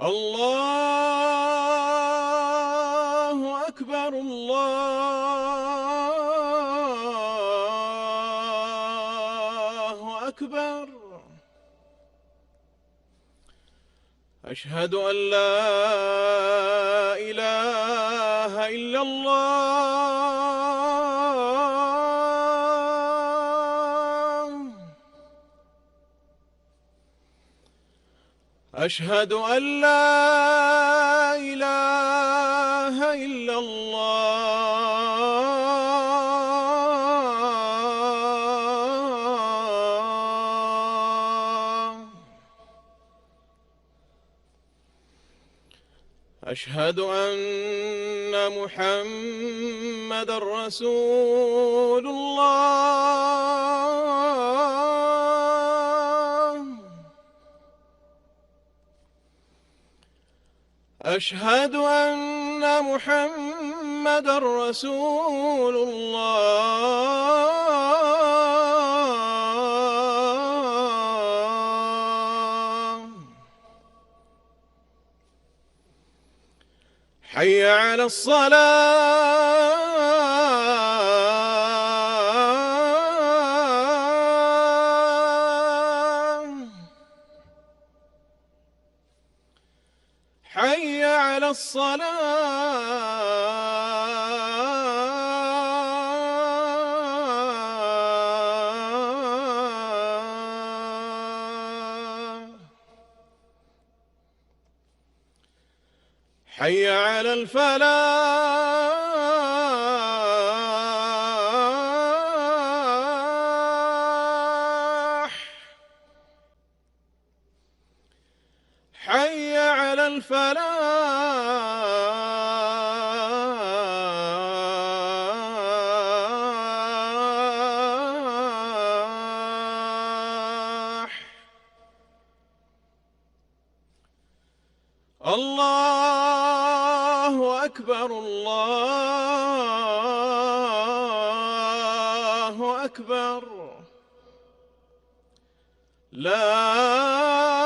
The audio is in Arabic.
الله أكبر الله أكبر. أشهد أن لا إله إلا الله. أشهد أن لا إله إلا الله. أشهد أن محمدًا رسول الله. أشهد أن محمدًا رسول الله. حي على الصلاة. حي على الصلاة. حي على الفلاح. حي على الفلاح. الله أكبر الله أكبر. لا